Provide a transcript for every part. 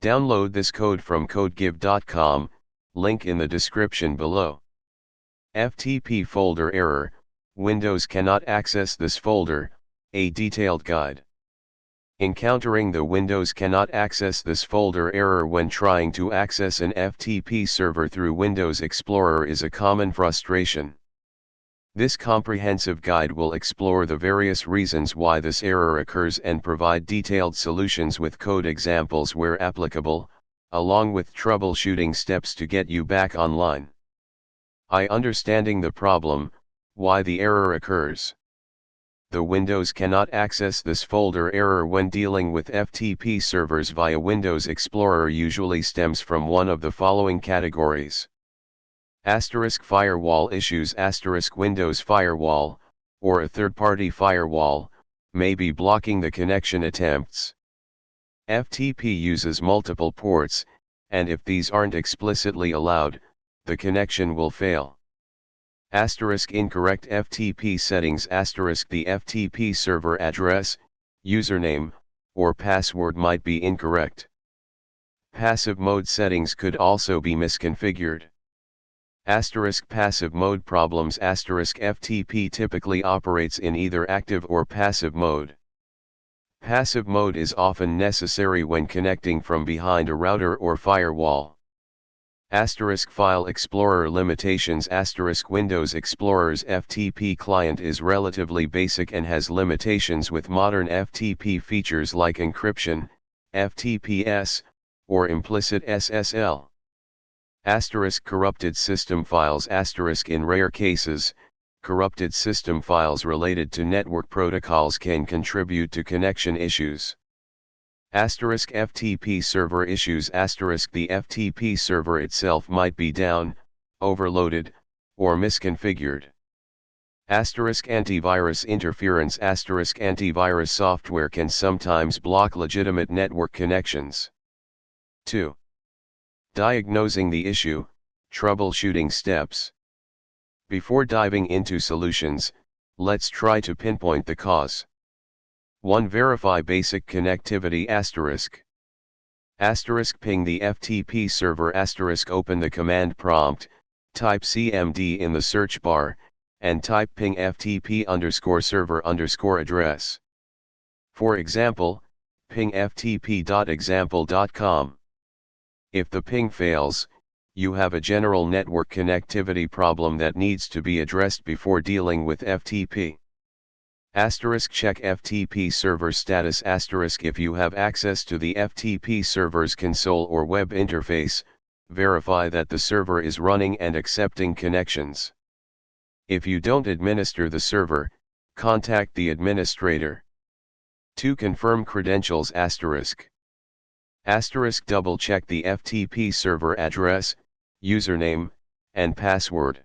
Download this code from codegive.com, link in the description below. FTP folder error, Windows cannot access this folder, a detailed guide. Encountering the Windows cannot access this folder error when trying to access an FTP server through Windows Explorer is a common frustration. This comprehensive guide will explore the various reasons why this error occurs and provide detailed solutions with code examples where applicable, along with troubleshooting steps to get you back online. Understanding the problem, why the error occurs. The Windows cannot access this folder error when dealing with FTP servers via Windows Explorer usually stems from one of the following categories. Firewall issues. Windows firewall, or a third-party firewall, may be blocking the connection attempts. FTP uses multiple ports, and if these aren't explicitly allowed, the connection will fail. Incorrect FTP settings. The FTP server address, username, or password might be incorrect. Passive mode settings could also be misconfigured. Passive mode problems. FTP typically operates in either active or passive mode. Passive mode is often necessary when connecting from behind a router or firewall. File Explorer limitations. Windows Explorer's FTP client is relatively basic and has limitations with modern FTP features like encryption, FTPS, or implicit SSL. Corrupted system files. In rare cases, corrupted system files related to network protocols can contribute to connection issues. FTP server issues. The FTP server itself might be down, overloaded, or misconfigured. Antivirus interference. Antivirus software can sometimes block legitimate network connections. 2. Diagnosing the issue, troubleshooting steps. Before diving into solutions, let's try to pinpoint the cause. 1. Verify basic connectivity. Ping the FTP server. Open the command prompt, type cmd in the search bar, and type ping ftp_server_address. For example, ping ftp.example.com. If the ping fails, you have a general network connectivity problem that needs to be addressed before dealing with FTP. Check FTP server status. If you have access to the FTP server's console or web interface, verify that the server is running and accepting connections. If you don't administer the server, contact the administrator. 2. Confirm credentials. Double check the FTP server address, username, and password.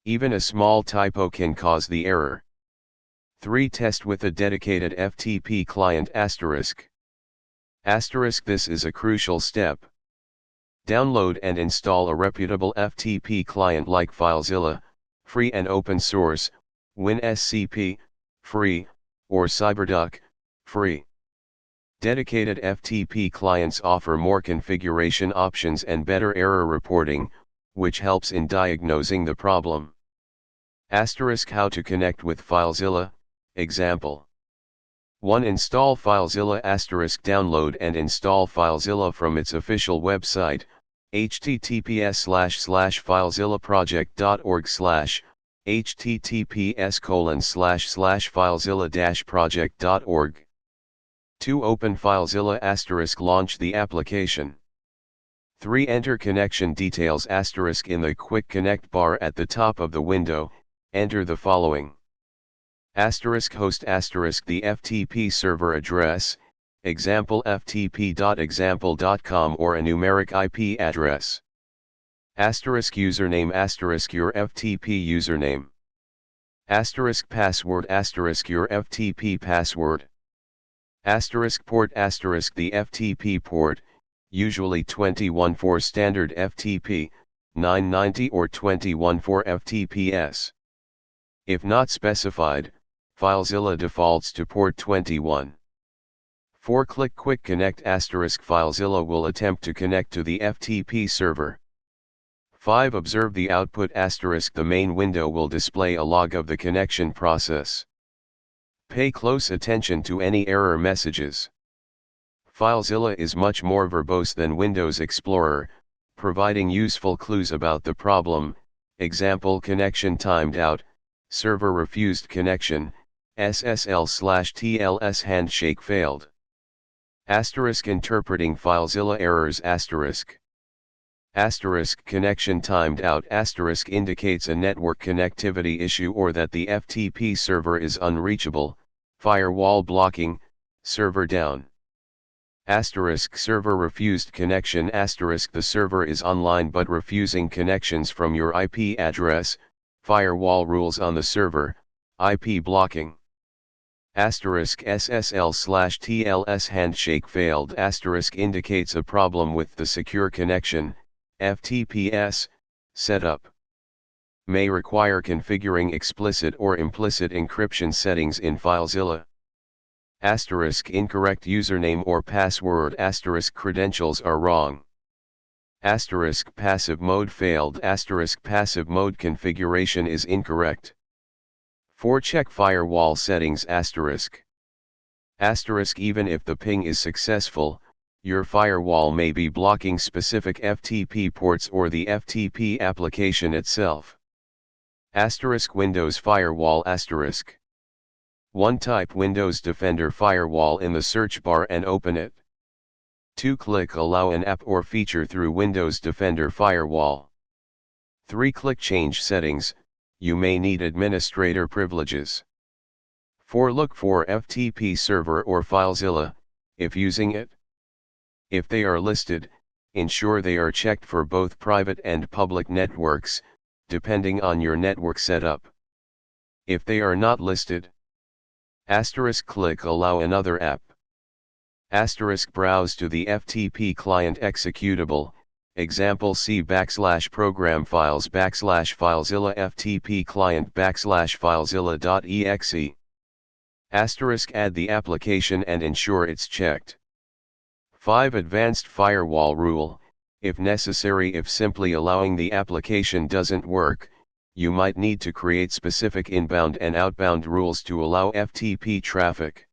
Even a small typo can cause the error. 3. Test with a dedicated FTP client. This is a crucial step. Download and install a reputable FTP client like FileZilla, free and open source, WinSCP, free, or CyberDuck, free. Dedicated FTP clients offer more configuration options and better error reporting, which helps in diagnosing the problem. How to connect with FileZilla, example. 1. Install FileZilla. Download and install FileZilla from its official website, https://filezillaproject.org/ https://filezilla-project.org. 2. Open FileZilla. Launch the application. 3. Enter connection details. In the Quick Connect bar at the top of the window, enter the following. Host the FTP server address, example ftp.example.com or a numeric IP address. Username your FTP username. Password your FTP password. Port the FTP port, usually 21 for standard FTP, 990 or 21 for FTPS. If not specified, FileZilla defaults to port 21. 4. Click Quick Connect *. FileZilla will attempt to connect to the FTP server. 5. Observe the output *. The main window will display a log of the connection process. Pay close attention to any error messages. FileZilla is much more verbose than Windows Explorer, providing useful clues about the problem. Example: connection timed out, server refused connection, SSL/TLS handshake failed. Interpreting FileZilla errors. Connection timed out. Indicates a network connectivity issue or that the FTP server is unreachable, firewall blocking, server down. Server refused connection. The server is online but refusing connections from your IP address, firewall rules on the server, IP blocking. SSL/TLS handshake failed. Indicates a problem with the secure connection, FTPS, setup. May require configuring explicit or implicit encryption settings in FileZilla. Incorrect username or password. Credentials are wrong. Passive mode failed. Passive mode configuration is incorrect. 4. Check firewall settings. Even if the ping is successful, your firewall may be blocking specific FTP ports or the FTP application itself. Windows Firewall. 1. Type Windows Defender Firewall in the search bar and open it. 2. Click Allow an app or feature through Windows Defender Firewall. 3. Click Change Settings. You may need administrator privileges. 4. Look for FTP server or FileZilla, if using it. If they are listed, ensure they are checked for both private and public networks, depending on your network setup. If they are not listed, click Allow another app. Browse to the FTP client executable. Example: C /program files /FileZilla FTP client /FileZilla.exe. Add the application and ensure it's checked. 5. Advanced firewall rule. If necessary, if simply allowing the application doesn't work, you might need to create specific inbound and outbound rules to allow FTP traffic.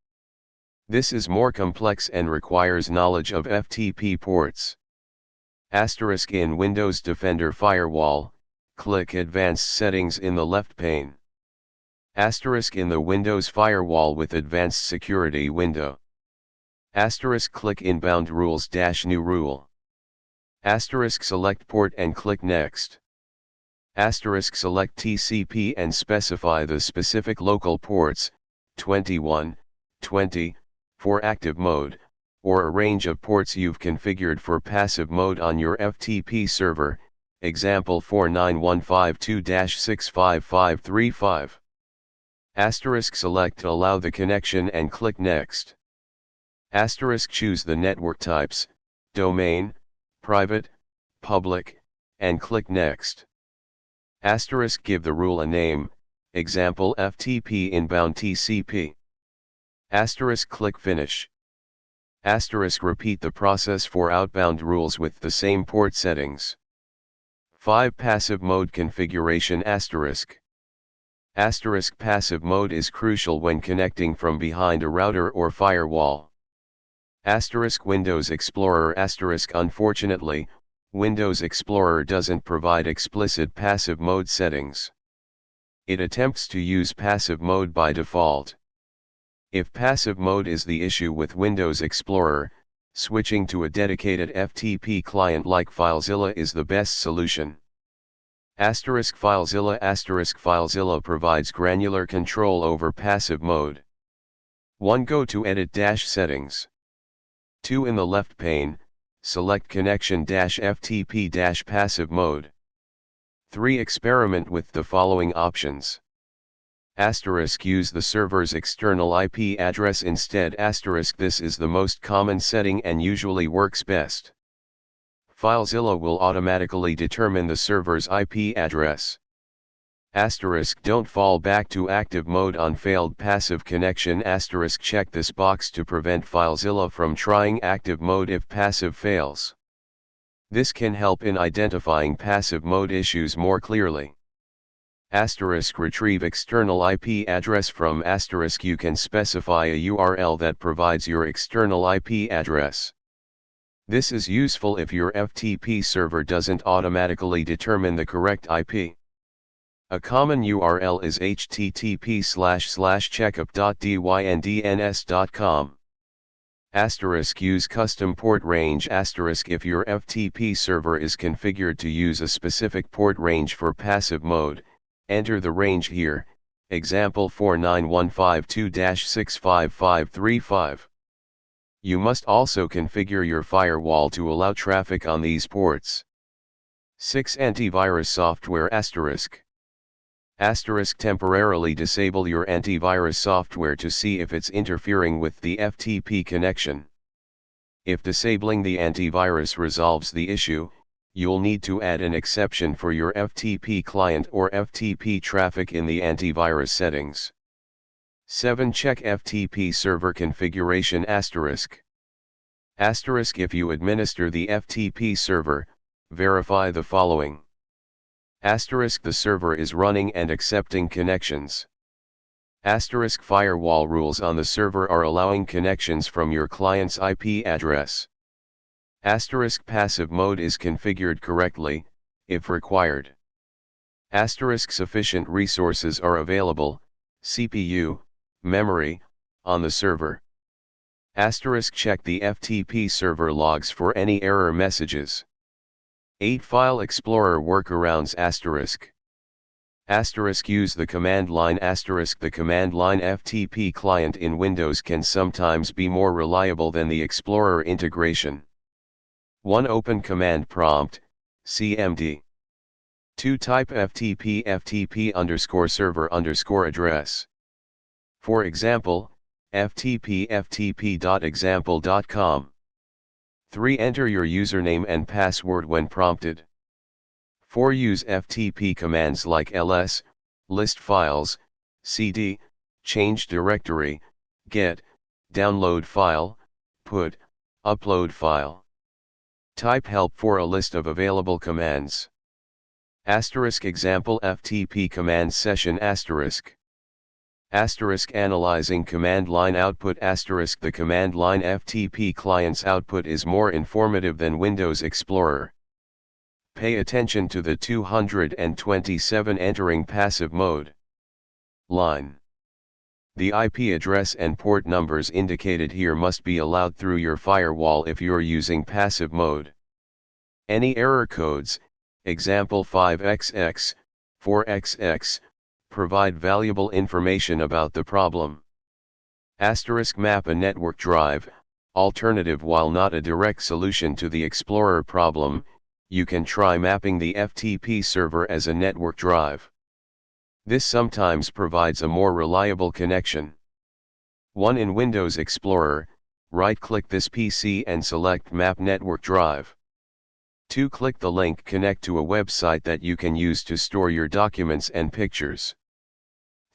This is more complex and requires knowledge of FTP ports. In Windows Defender Firewall, click Advanced Settings in the left pane. In the Windows Firewall with Advanced Security window. Click Inbound Rules - New Rule. Select Port and click Next. Select TCP and specify the specific local ports, 21, 20, for active mode, or a range of ports you've configured for passive mode on your FTP server, example 49152-65535. Select Allow the connection and click Next. Choose the network types, domain, private, public, and click Next. Give the rule a name, example FTP inbound TCP. Click Finish. Repeat the process for outbound rules with the same port settings. 5. Passive mode configuration. Passive mode is crucial when connecting from behind a router or firewall. Windows Explorer. Unfortunately, Windows Explorer doesn't provide explicit passive mode settings. It attempts to use passive mode by default. If passive mode is the issue with Windows Explorer, switching to a dedicated FTP client like FileZilla is the best solution. FileZilla provides granular control over passive mode. 1. Go to Edit - Settings. 2. In the left pane, select Connection - FTP - Passive Mode. 3. Experiment with the following options. Use the server's external IP address instead. This is the most common setting and usually works best. FileZilla will automatically determine the server's IP address. Don't fall back to active mode on failed passive connection. Check this box to prevent FileZilla from trying active mode if passive fails. This can help in identifying passive mode issues more clearly. Retrieve external IP address from *. You can specify a URL that provides your external IP address. This is useful if your FTP server doesn't automatically determine the correct IP. A common URL is http://checkup.dynDNS.com. Use custom port range. If your FTP server is configured to use a specific port range for passive mode, enter the range here, example 49152-65535. You must also configure your firewall to allow traffic on these ports. 6. Antivirus software *. Temporarily disable your antivirus software to see if it's interfering with the FTP connection. If disabling the antivirus resolves the issue, you'll need to add an exception for your FTP client or FTP traffic in the antivirus settings. 7. Check FTP server configuration *. If you administer the FTP server, verify the following. The server is running and accepting connections. Firewall rules on the server are allowing connections from your client's IP address. Passive mode is configured correctly, if required. Sufficient resources are available, CPU, memory, on the server. Check the FTP server logs for any error messages. 8. File Explorer workarounds *. Use the command line *. The command line FTP client in Windows can sometimes be more reliable than the Explorer integration. 1. Open command prompt, CMD. 2. Type FTP_server_address. For example, ftp.example.com. 3. Enter your username and password when prompted. 4. Use FTP commands like ls, list files, cd, change directory, get, download file, put, upload file. Type help for a list of available commands. Example FTP command session analyzing command line output The command line FTP client's output is more informative than Windows Explorer. Pay attention to the 227 entering passive mode line. The IP address and port numbers indicated here must be allowed through your firewall if you're using passive mode. Any error codes, example 5xx, 4xx, provide valuable information about the problem. Map a network drive. Alternative. While not a direct solution to the Explorer problem, you can try mapping the FTP server as a network drive. This sometimes provides a more reliable connection. 1. In Windows Explorer, right-click this PC and select Map Network Drive. 2. Click the link Connect to a website that you can use to store your documents and pictures.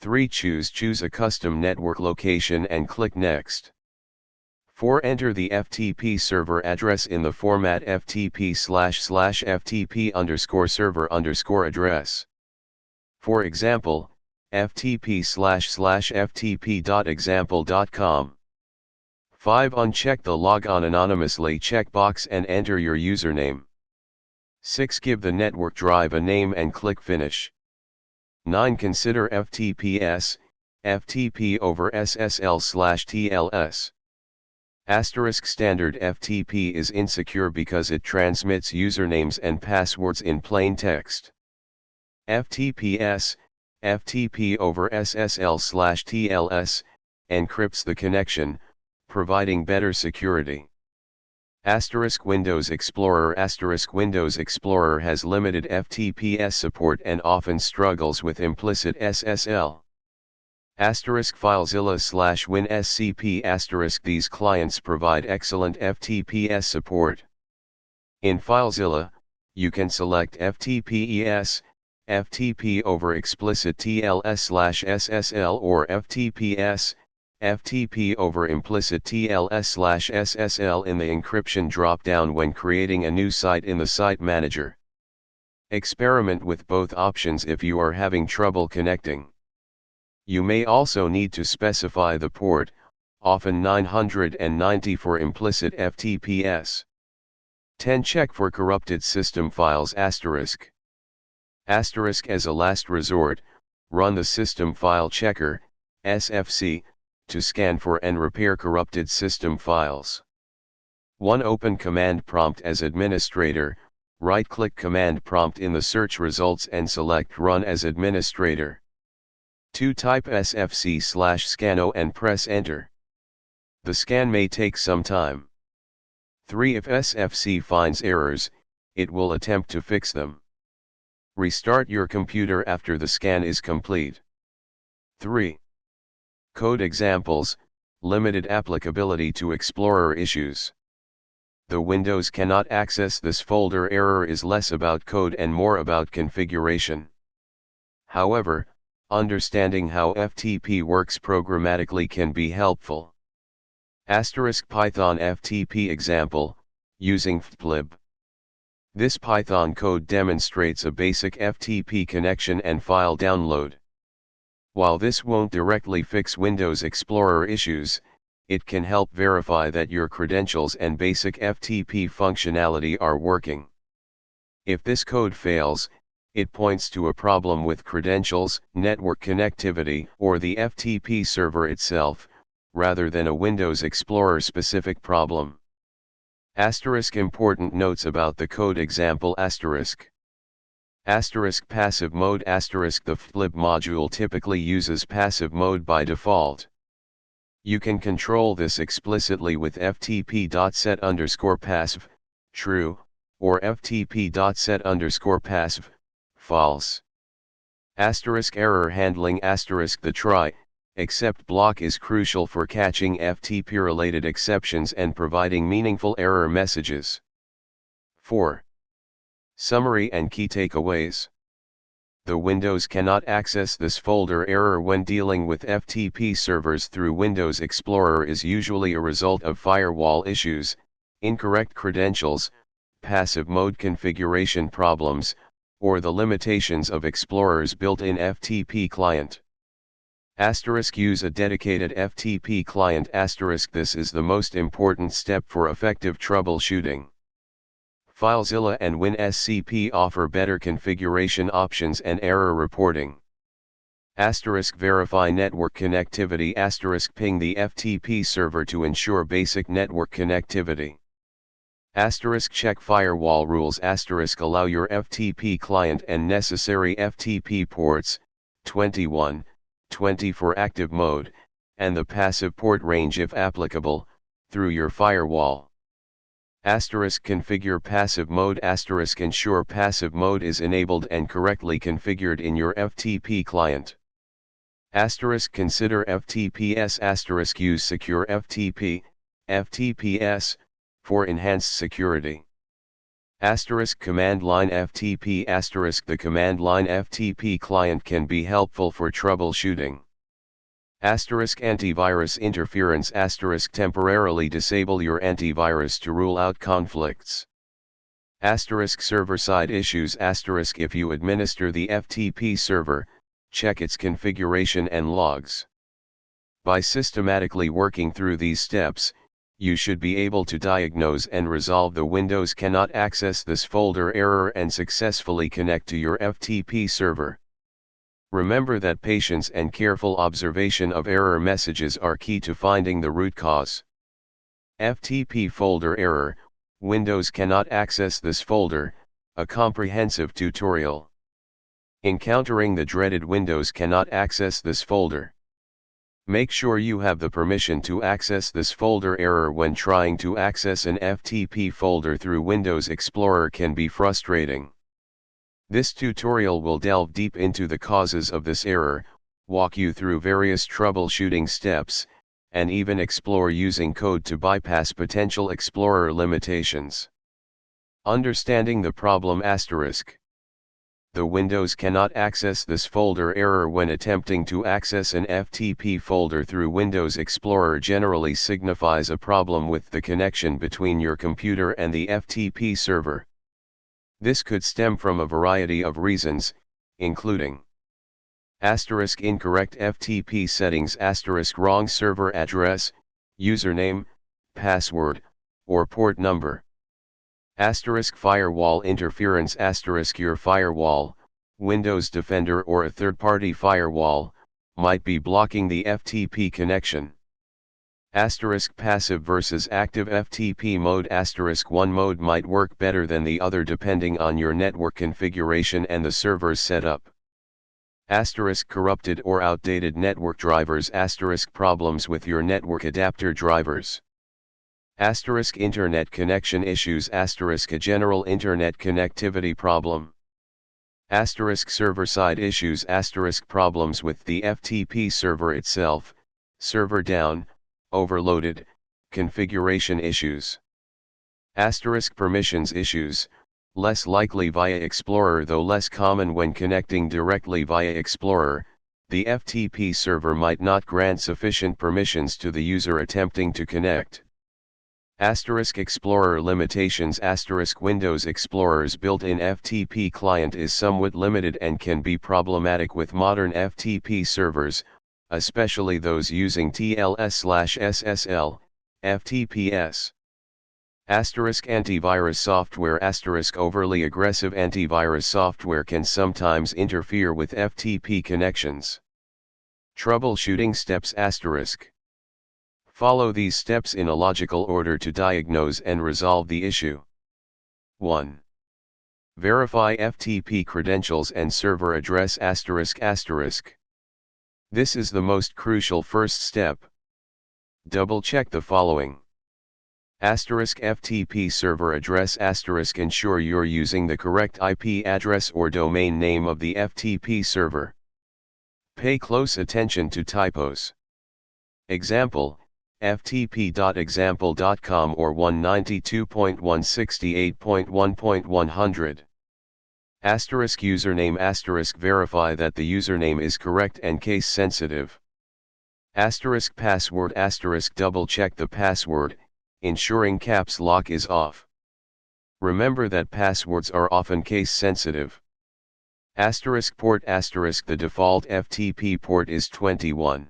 3. Choose a custom network location and click Next. 4. Enter the FTP server address in the format ftp//ftp_server_address. For example, ftp//ftp.example.com. 5. Uncheck the Log On Anonymously checkbox and enter your username. 6. Give the network drive a name and click Finish. 9. Consider FTPS, FTP over SSL/TLS. Standard FTP is insecure because it transmits usernames and passwords in plain text. FTPS, FTP over SSL/TLS, encrypts the connection, providing better security. Windows Explorer Windows Explorer has limited FTPS support and often struggles with implicit SSL. FileZilla/WinSCP These clients provide excellent FTPS support. In FileZilla, you can select FTPES, FTP over explicit TLS/SSL or FTPS, FTP over implicit TLS/SSL in the encryption drop-down when creating a new site in the Site Manager. Experiment with both options if you are having trouble connecting. You may also need to specify the port, often 990 for implicit FTPS. 10. Check for corrupted system files ***. As a last resort, run the System File Checker, SFC, to scan for and repair corrupted system files. 1. Open Command Prompt as administrator, right-click Command Prompt in the search results and select Run as administrator. 2. Type SFC/scano and press Enter. The scan may take some time. 3. If SFC finds errors, it will attempt to fix them. Restart your computer after the scan is complete. 3. Code examples, limited applicability to Explorer issues. The Windows cannot access this folder error is less about code and more about configuration. However, understanding how FTP works programmatically can be helpful. Python FTP example, using ftlib. This Python code demonstrates a basic FTP connection and file download. While this won't directly fix Windows Explorer issues, it can help verify that your credentials and basic FTP functionality are working. If this code fails, it points to a problem with credentials, network connectivity, or the FTP server itself, rather than a Windows Explorer specific problem. Important notes about the code example ***. Passive mode ***. The ftlib module typically uses passive mode by default. You can control this explicitly with ftp.set_passive, true, or ftp.set_passive, false. Error handling ***. The try, except block is crucial for catching FTP-related exceptions and providing meaningful error messages. 4. Summary and key takeaways. The Windows cannot access this folder error when dealing with FTP servers through Windows Explorer is usually a result of firewall issues, incorrect credentials, passive mode configuration problems, or the limitations of Explorer's built-in FTP client. Use a dedicated FTP client ***. This is the most important step for effective troubleshooting. FileZilla and WinSCP offer better configuration options and error reporting. Verify network connectivity ***. Ping the FTP server to ensure basic network connectivity. Check firewall rules ***. Allow your FTP client and necessary FTP ports, 21, 20 for active mode, and the passive port range if applicable, through your firewall. Configure passive mode ***. Ensure passive mode is enabled and correctly configured in your FTP client. Consider FTPS ***. Use secure FTP, FTPS, for enhanced security. Command line FTP ***. The command line FTP client can be helpful for troubleshooting. Antivirus interference ***. Temporarily disable your antivirus to rule out conflicts. Server-side issues ***. If you administer the FTP server, check its configuration and logs. By systematically working through these steps, you should be able to diagnose and resolve the Windows cannot access this folder error and successfully connect to your FTP server. Remember that patience and careful observation of error messages are key to finding the root cause. FTP folder error, Windows cannot access this folder, a comprehensive tutorial. Encountering the dreaded Windows cannot access this folder. Make sure you have the permission to access this folder error when trying to access an FTP folder through Windows Explorer can be frustrating. This tutorial will delve deep into the causes of this error, walk you through various troubleshooting steps, and even explore using code to bypass potential Explorer limitations. Understanding the problem ***. The Windows cannot access this folder error when attempting to access an FTP folder through Windows Explorer generally signifies a problem with the connection between your computer and the FTP server. This could stem from a variety of reasons, including incorrect FTP settings, wrong server address, username, password, or port number. Firewall interference, your firewall, Windows Defender or a third-party firewall, might be blocking the FTP connection. Passive versus active FTP mode. One mode might work better than the other depending on your network configuration and the server's setup. Corrupted or outdated network drivers. Problems with your network adapter drivers. Internet connection issues. A general internet connectivity problem. Server-side issues. Problems with the FTP server itself, server down, overloaded, configuration issues. Permissions issues, less likely via Explorer though less common when connecting directly via Explorer. The FTP server might not grant sufficient permissions to the user attempting to connect. Explorer limitations. Windows Explorer's built-in FTP client is somewhat limited and can be problematic with modern FTP servers, especially those using TLS/SSL, FTPS. Antivirus software. Overly aggressive antivirus software can sometimes interfere with FTP connections. Troubleshooting steps. Follow these steps in a logical order to diagnose and resolve the issue. 1. Verify FTP credentials and server address. This is the most crucial first step. Double-check the following. FTP server address. Ensure you're using the correct IP address or domain name of the FTP server. Pay close attention to typos. Example, ftp.example.com or 192.168.1.100. Username. Verify that the username is correct and case sensitive. Password. Double check the password, ensuring caps lock is off. Remember that passwords are often case sensitive. Port. The default FTP port is 21.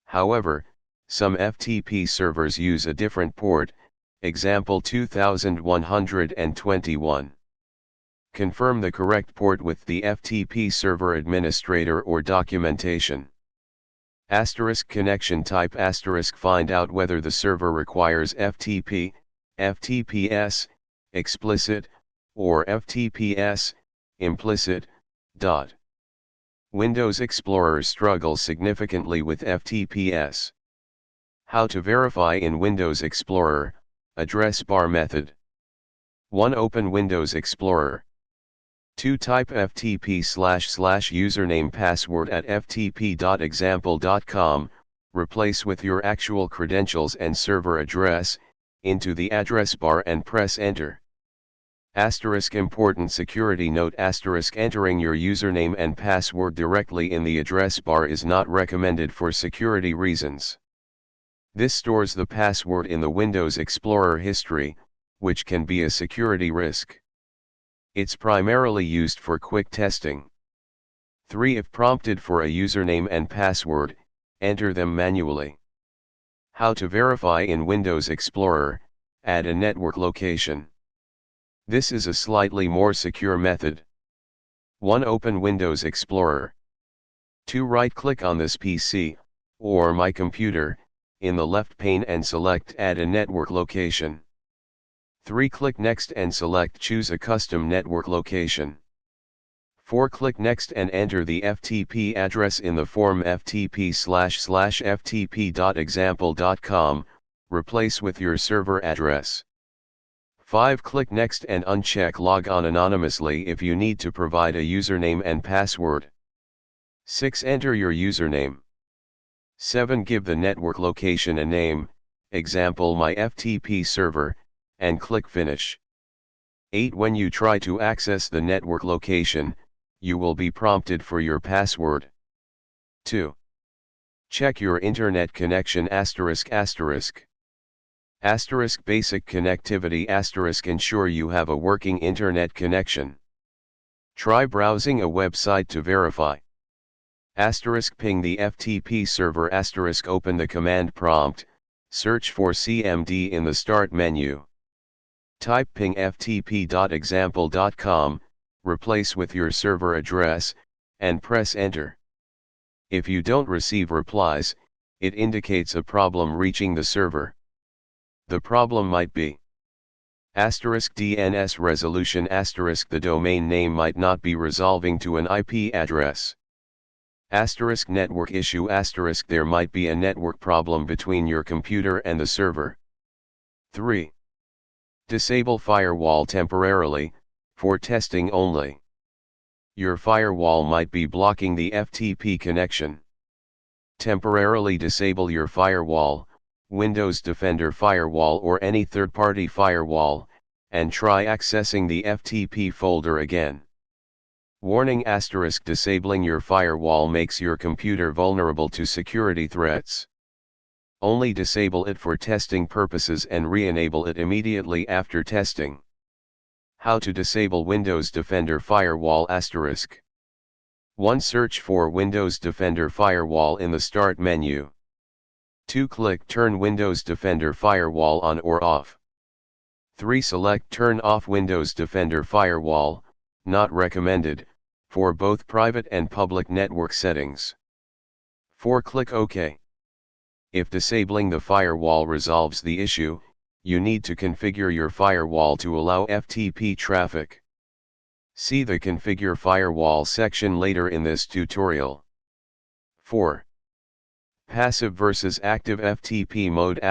However, some FTP servers use a different port, example 2121. Confirm the correct port with the FTP server administrator or documentation. Connection type. Find out whether the server requires FTP, FTPS, explicit, or FTPS, implicit. Windows Explorer struggles significantly with FTPS. How to verify in Windows Explorer, address bar method. 1. Open Windows Explorer. 2. Type ftp//username password at ftp.example.com, replace with your actual credentials and server address, into the address bar and press enter. Important security note. Entering your username and password directly in the address bar is not recommended for security reasons. This stores the password in the Windows Explorer history, which can be a security risk. It's primarily used for quick testing. 3. If prompted for a username and password, enter them manually. How to verify in Windows Explorer, add a network location. This is a slightly more secure method. 1. Open Windows Explorer. 2. Right-click on this PC, or my computer, in the left pane and select Add a network location. 3. Click Next and select Choose a custom network location. 4. Click Next and enter the FTP address in the form ftp//ftp.example.com, replace with your server address. 5. Click Next and uncheck Log on anonymously if you need to provide a username and password. 6. Enter your username. 7. Give the network location a name, example my FTP server, and click Finish. 8. When you try to access the network location, you will be prompted for your password. 2. Check your internet connection ****. Basic connectivity ***. Ensure you have a working internet connection. Try browsing a website to verify. Ping the FTP server. Open the command prompt, search for CMD in the start menu. Type ping ftp.example.com, replace with your server address, and press enter. If you don't receive replies, it indicates a problem reaching the server. The problem might be DNS resolution ***. The domain name might not be resolving to an IP address. Network issue ***. There might be a network problem between your computer and the server. 3. Disable firewall temporarily, for testing only. Your firewall might be blocking the FTP connection. Temporarily disable your firewall, Windows Defender Firewall or any third-party firewall, and try accessing the FTP folder again. Warning ***. Disabling your firewall makes your computer vulnerable to security threats. Only disable it for testing purposes and re-enable it immediately after testing. How to disable Windows Defender Firewall ***. 1. Search for Windows Defender Firewall in the Start menu. 2. Click Turn Windows Defender Firewall on or off. 3. Select Turn off Windows Defender Firewall, not recommended, for both private and public network settings. 4. Click OK. If disabling the firewall resolves the issue, you need to configure your firewall to allow FTP traffic. See the Configure Firewall section later in this tutorial. 4. Passive versus active FTP mode ***.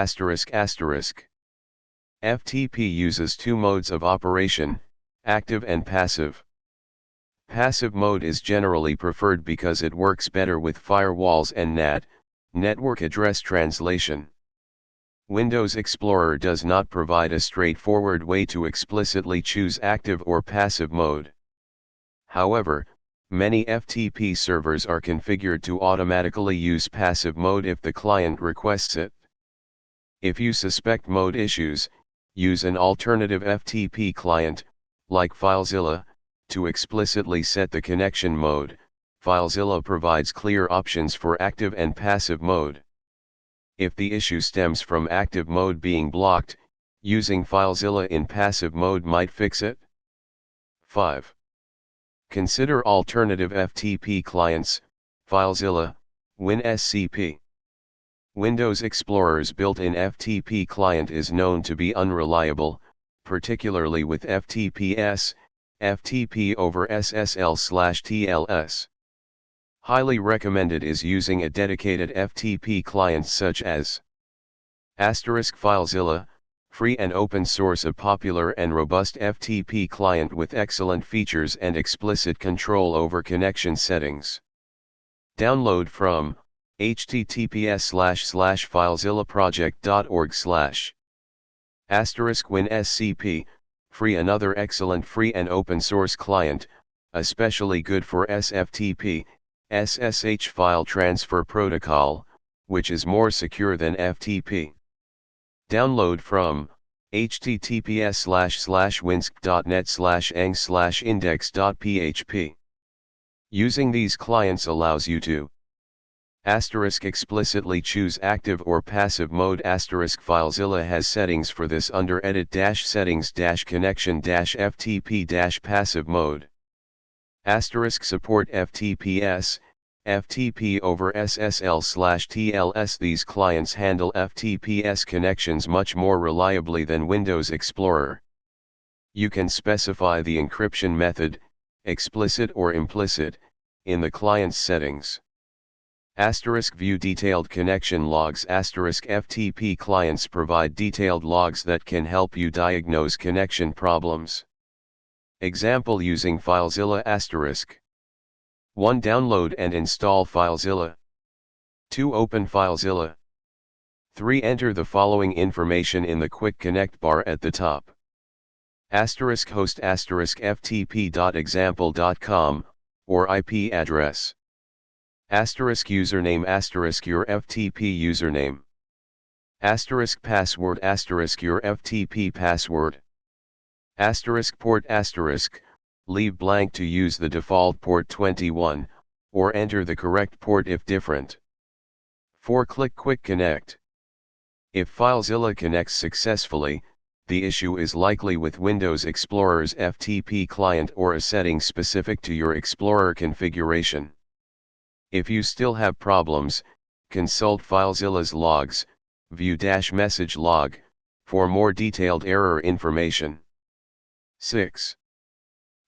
FTP uses two modes of operation, active and passive. Passive mode is generally preferred because it works better with firewalls and NAT, network address translation. Windows Explorer does not provide a straightforward way to explicitly choose active or passive mode. However, many FTP servers are configured to automatically use passive mode if the client requests it. If you suspect mode issues, use an alternative FTP client, like FileZilla, to explicitly set the connection mode. FileZilla provides clear options for active and passive mode. If the issue stems from active mode being blocked, using FileZilla in passive mode might fix it. 5. Consider alternative FTP clients, FileZilla, WinSCP. Windows Explorer's built-in FTP client is known to be unreliable, particularly with FTPS, FTP over SSL/TLS. Highly recommended is using a dedicated FTP client such as *FileZilla, free and open source, a popular and robust FTP client with excellent features and explicit control over connection settings. Download from https://filezillaproject.org/ *WinSCP, free. Another excellent free and open source client, especially good for SFTP, SSH file transfer protocol, which is more secure than FTP. Download from https://winsk.net/eng/index.php. Using these clients allows you to explicitly choose active or passive mode. FileZilla has settings for this under edit-settings-connection-FTP-passive mode. Support FTPS, FTP over SSL/TLS. These clients handle FTPS connections much more reliably than Windows Explorer. You can specify the encryption method, explicit or implicit, in the client's settings. View detailed connection logs. FTP clients provide detailed logs that can help you diagnose connection problems. Example using FileZilla. 1. Download and install FileZilla. 2. Open FileZilla. 3. Enter the following information in the Quick Connect bar at the top. *host *ftp.example.com, or IP address. Asterisk username asterisk your FTP username. Asterisk password asterisk your FTP password. Asterisk port asterisk, leave blank to use the default port 21, or enter the correct port if different. 4. Click Quick Connect. If FileZilla connects successfully, the issue is likely with Windows Explorer's FTP client or a setting specific to your Explorer configuration. If you still have problems, consult FileZilla's logs, view-message log, for more detailed error information. 6.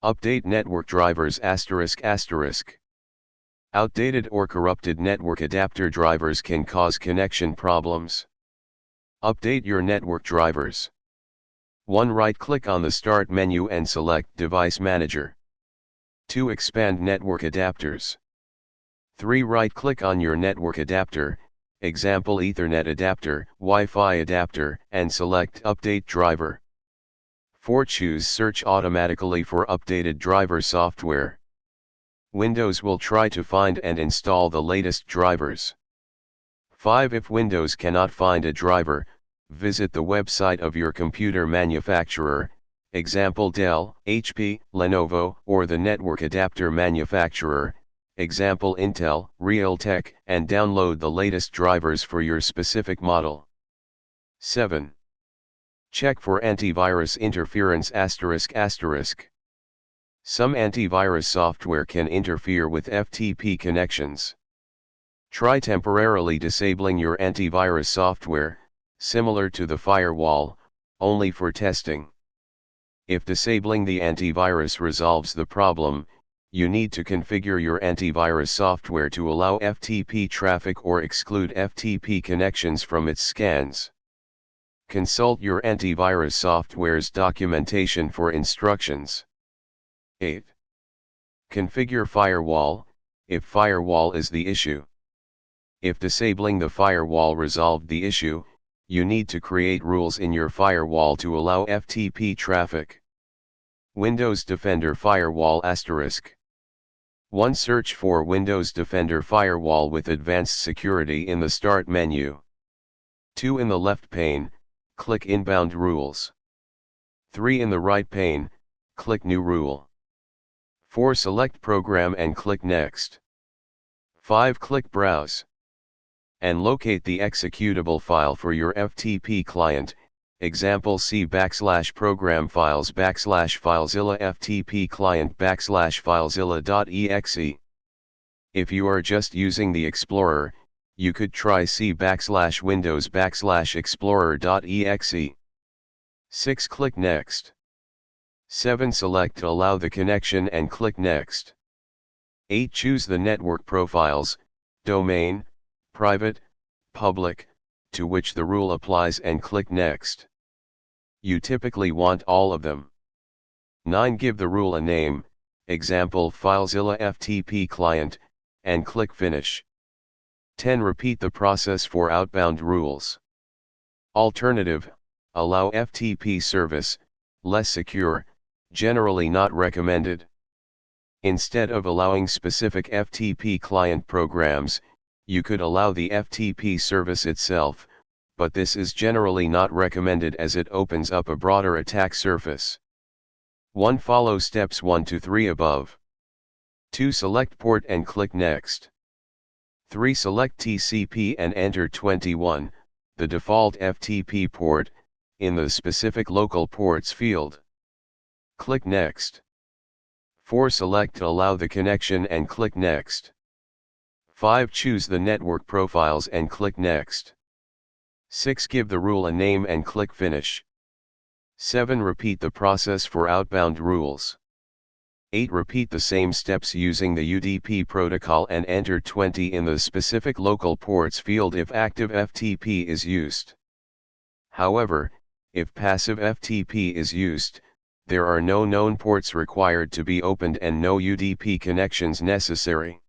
Update network drivers asterisk asterisk. Outdated or corrupted network adapter drivers can cause connection problems. Update your network drivers. 1. Right-click on the Start menu and select Device Manager. 2. Expand network adapters. 3. Right-click on your network adapter, example Ethernet adapter, Wi-Fi adapter, and select Update Driver. 4. Choose Search automatically for updated driver software. Windows will try to find and install the latest drivers. 5. If Windows cannot find a driver, visit the website of your computer manufacturer, example Dell, HP, Lenovo, or the network adapter manufacturer, example Intel, Realtek, and download the latest drivers for your specific model. 7. Check for antivirus interference asterisk asterisk. Some antivirus software can interfere with FTP connections. Try temporarily disabling your antivirus software, similar to the firewall, only for testing. If disabling the antivirus resolves the problem, you need to configure your antivirus software to allow FTP traffic or exclude FTP connections from its scans. Consult your antivirus software's documentation for instructions. 8. Configure firewall, if firewall is the issue. If disabling the firewall resolved the issue, you need to create rules in your firewall to allow FTP traffic. Windows Defender Firewall asterisk. 1. Search for Windows Defender Firewall with Advanced Security in the Start menu. 2. In the left pane, click Inbound Rules. 3. In the right pane, click New Rule. 4. Select Program and click Next. 5. Click Browse. And locate the executable file for your FTP client, example C /program files /filezilla FTP client /filezilla.exe. If you are just using the Explorer, you could try C /windows /explorer.exe. 6. Click Next. 7. Select Allow the connection and click Next. 8. Choose the network profiles, domain, private, public, to which the rule applies and click Next. You typically want all of them. 9. Give the rule a name, example FileZilla FTP client, and click Finish. 10. Repeat the process for outbound rules. Alternative, allow FTP service, less secure, generally not recommended. Instead of allowing specific FTP client programs, you could allow the FTP service itself, but this is generally not recommended as it opens up a broader attack surface. 1. Follow steps 1 to 3 above. 2. Select port and click Next. 3. Select TCP and enter 21, the default FTP port, in the specific local ports field. Click Next. 4. Select Allow the connection and click Next. 5. Choose the network profiles and click Next. 6. Give the rule a name and click Finish. 7. Repeat the process for outbound rules. 8. Repeat the same steps using the UDP protocol and enter 20 in the specific local ports field if active FTP is used. However, if passive FTP is used, there are no known ports required to be opened and no UDP connections necessary.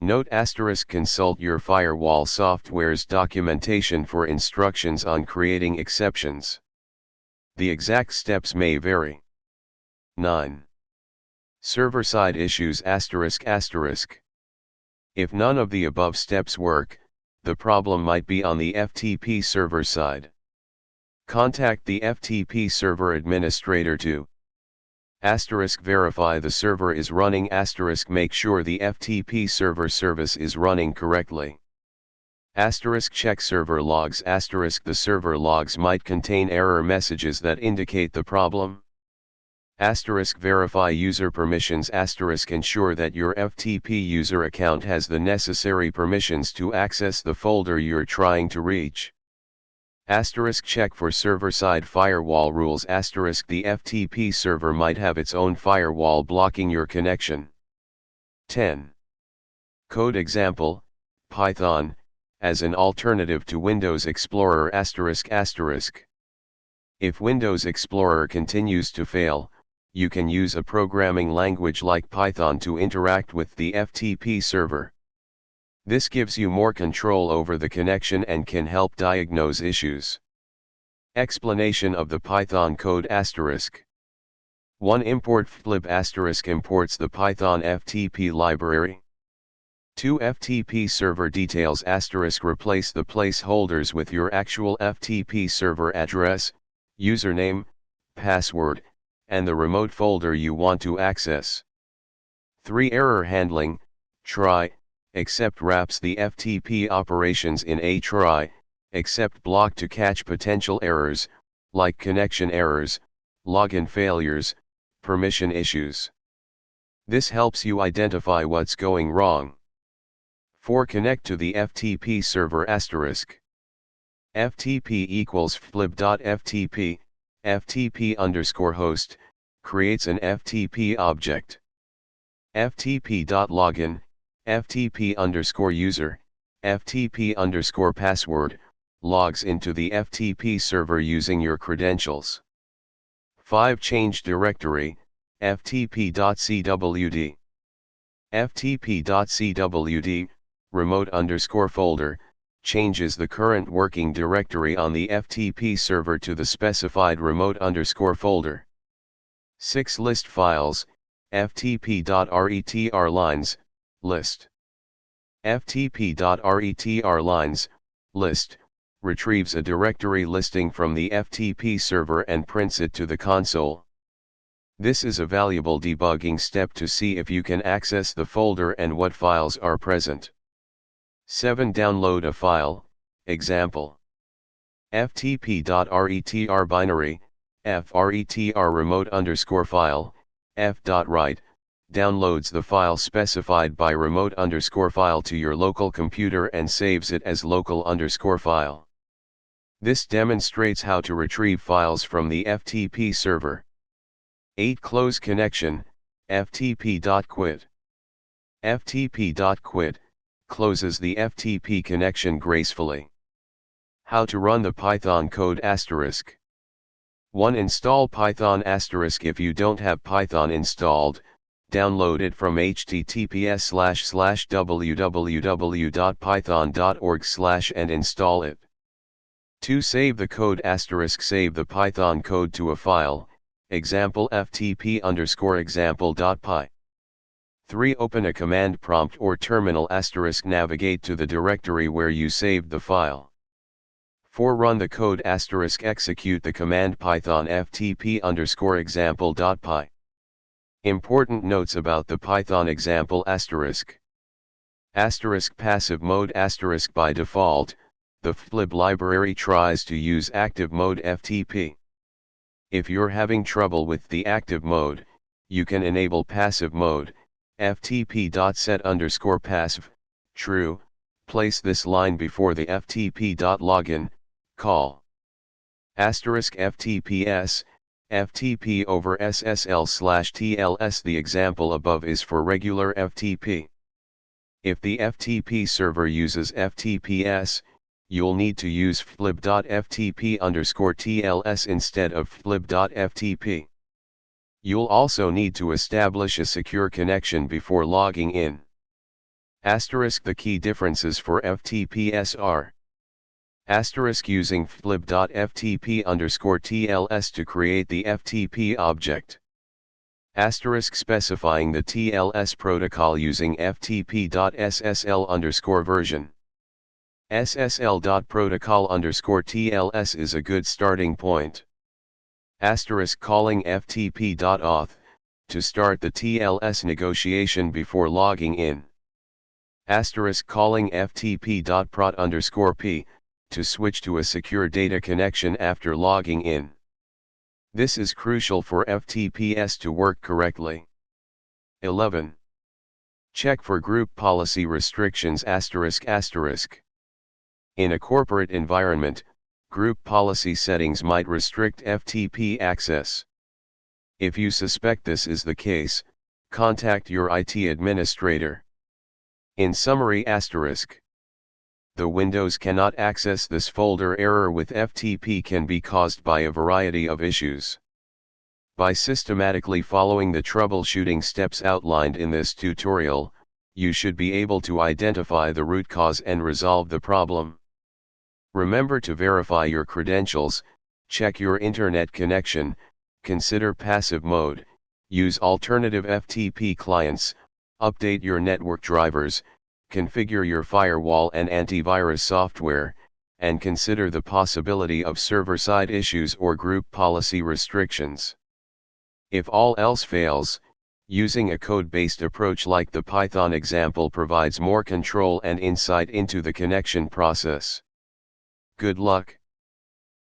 Note * consult your firewall software's documentation for instructions on creating exceptions. The exact steps may vary. 9. Server-side issues ***. If none of the above steps work, the problem might be on the FTP server side. Contact the FTP server administrator to *verify the server is running * make sure the FTP server service is running correctly. Check server logs *, the server logs might contain error messages that indicate the problem. Verify user permissions * ensure that your FTP user account has the necessary permissions to access the folder you're trying to reach. Check for server-side firewall rules * the FTP server might have its own firewall blocking your connection. 10. Code example, Python, as an alternative to Windows Explorer ***. If Windows Explorer continues to fail, you can use a programming language like Python to interact with the FTP server. This gives you more control over the connection and can help diagnose issues. Explanation of the Python code *. 1. Import flib * imports the Python FTP library. 2. FTP server details * replace the placeholders with your actual FTP server address, username, password, and the remote folder you want to access. 3. Error handling, try, except wraps the FTP operations in a try, except block to catch potential errors, like connection errors, login failures, permission issues. This helps you identify what's going wrong. 4. Connect to the FTP server *. FTP equals flib.ftp, FTP_host, creates an FTP object. FTP.login, FTP_user, FTP_password, logs into the FTP server using your credentials. 5. Change directory, ftp.cwd. ftp.cwd, remote_folder, changes the current working directory on the FTP server to the specified remote_folder. 6. List files, ftp.retrlines, list. ftp.retrlines, list, retrieves a directory listing from the FTP server and prints it to the console. This is a valuable debugging step to see if you can access the folder and what files are present. 7. Download a file, example. ftp.retr binary, fretr remote_file, f.write, downloads the file specified by remote_file to your local computer and saves it as local_file. This demonstrates how to retrieve files from the FTP server. 8. Close connection, ftp.quit. ftp.quit, closes the FTP connection gracefully. How to run the Python code *. 1. Install Python *. If you don't have Python installed, download it from https://www.python.org/ and install it. 2. Save the code *. Save the Python code to a file, example ftp_example.py. 3. Open a command prompt or terminal *. Navigate to the directory where you saved the file. 4. Run the code *. Execute the command python ftp_example.py. Important notes about the Python example ***. Passive mode * by default, the flib library tries to use active mode FTP. If you're having trouble with the active mode, you can enable passive mode, ftp.set_passive, true, place this line before the ftp.login, call. *FTPS, FTP over SSL/TLS. The example above is for regular FTP. If the FTP server uses FTPS, you'll need to use flib.ftp_TLS instead of flib.ftp. You'll also need to establish a secure connection before logging in. The key differences for FTPS are: using flib.ftp_TLS to create the FTP object. Asterisk specifying the TLS protocol using ftp.ssl_version. ssl.protocol_TLS is a good starting point. Asterisk calling ftp.auth to start the TLS negotiation before logging in. Asterisk calling ftp.prot_p to switch to a secure data connection after logging in. This is crucial for FTPS to work correctly. 11. Check for group policy restrictions ***. In a corporate environment, group policy settings might restrict FTP access. If you suspect this is the case, contact your IT administrator. In summary ***. The Windows cannot access this folder error with FTP can be caused by a variety of issues. By systematically following the troubleshooting steps outlined in this tutorial, you should be able to identify the root cause and resolve the problem. Remember to verify your credentials, check your internet connection, consider passive mode, use alternative FTP clients, update your network drivers, configure your firewall and antivirus software, and consider the possibility of server-side issues or group policy restrictions. If all else fails, using a code-based approach like the Python example provides more control and insight into the connection process. Good luck.